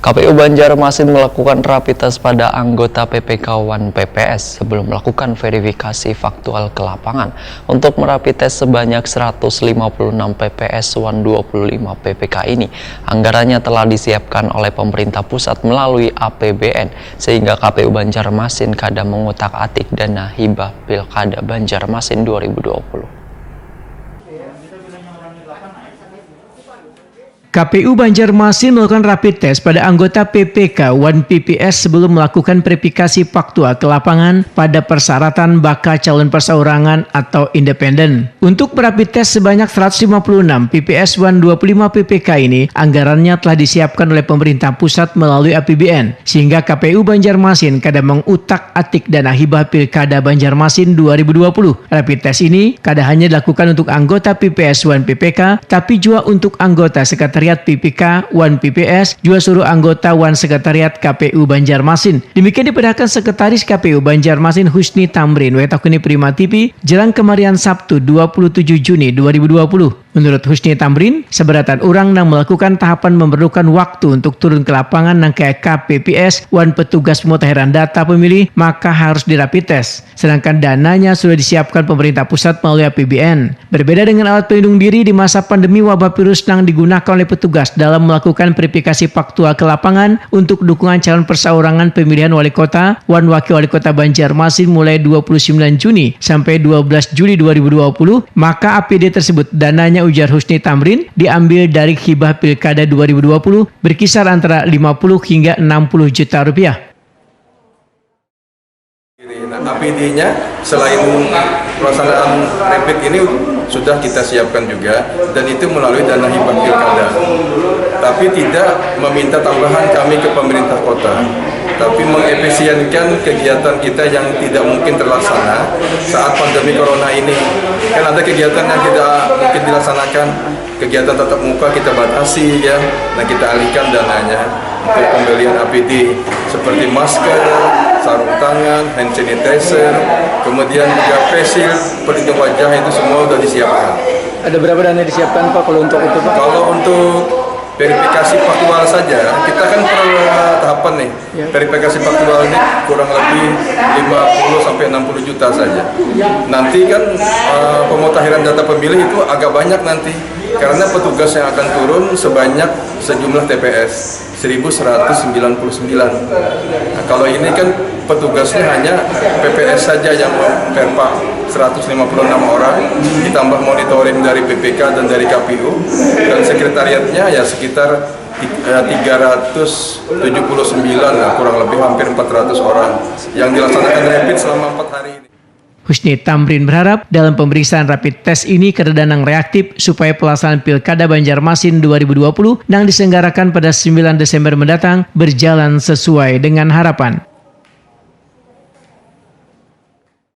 KPU Banjarmasin melakukan rapid test pada anggota PPK 1 PPS sebelum melakukan verifikasi faktual ke lapangan. Untuk merapid tes sebanyak 156 PPS 125 PPK ini, anggarannya telah disiapkan oleh pemerintah pusat melalui APBN, sehingga KPU Banjarmasin kadang mengutak-atik dana hibah Pilkada Banjarmasin 2020. KPU Banjarmasin melakukan rapid test pada anggota PPK 1 PPS sebelum melakukan verifikasi faktual ke lapangan pada persyaratan bakal calon perseorangan atau independen. Untuk rapid test sebanyak 156 PPS 125 PPK ini, anggarannya telah disiapkan oleh pemerintah pusat melalui APBN, sehingga KPU Banjarmasin kadang mengutak-atik dana hibah Pilkada Banjarmasin 2020. Rapid test ini kadang hanya dilakukan untuk anggota PPS 1 PPK, tapi juga untuk anggota sekretariat PPK 1 PPS, juga seluruh anggota 1 Sekretariat KPU Banjarmasin. Demikian diperlihatkan Sekretaris KPU Banjarmasin Husni Tamrin, Wetakuni Prima TV, jelang kemarin Sabtu 27 Juni 2020. Menurut Husni Tamrin, seberatan orang yang melakukan tahapan memerlukan waktu untuk turun ke lapangan nang ke KPPS 1 petugas pemutahiran data pemilih, maka harus dirapid test. Sedangkan dananya sudah disiapkan pemerintah pusat melalui APBN. Berbeda dengan alat pelindung diri di masa pandemi wabah virus yang digunakan oleh petugas dalam melakukan verifikasi faktual ke lapangan untuk dukungan calon perseorangan pemilihan wali kota, wakil wali kota Banjarmasin mulai 29 Juni sampai 12 Juli 2020, maka APD tersebut dananya, ujar Husni Tamrin, diambil dari hibah Pilkada 2020 berkisar antara 50 hingga 60 juta rupiah. APD-nya selain pelaksanaan rapid ini sudah kita siapkan juga, dan itu melalui dana hibah Pilkada. Tapi tidak meminta tambahan kami ke pemerintah kota, tapi mengefisienkan kegiatan kita yang tidak mungkin terlaksana saat pandemi corona ini. Kan ada kegiatan yang tidak mungkin dilaksanakan, kegiatan tatap muka kita batasi ya, nah kita alihkan dananya untuk pembelian APD seperti masker, sarung tangan, hand sanitizer, kemudian juga face shield, pelindung wajah, itu semua sudah disiapkan. Ada berapa dana disiapkan Pak kalau untuk itu Pak? Kalau untuk verifikasi faktual saja, kita kan per tahapan nih. Ya. Verifikasi faktual ini kurang lebih 50 sampai 60 juta saja. Nanti kan pemutakhiran data pemilih itu agak banyak nanti, karena petugas yang akan turun sebanyak sejumlah TPS 1199. Nah, kalau ini kan petugasnya hanya PPS saja yang memperpak 156 orang, ditambah monitoring dari PPK dan dari KPU, dan sekretariatnya ya sekitar 379 lah, kurang lebih hampir 400 orang yang dilaksanakan rapid selama 4 hari ini. Husni Tamrin berharap dalam pemeriksaan rapid test ini kedatangan reaktif supaya pelaksanaan Pilkada Banjarmasin 2020 yang diselenggarakan pada 9 Desember mendatang berjalan sesuai dengan harapan.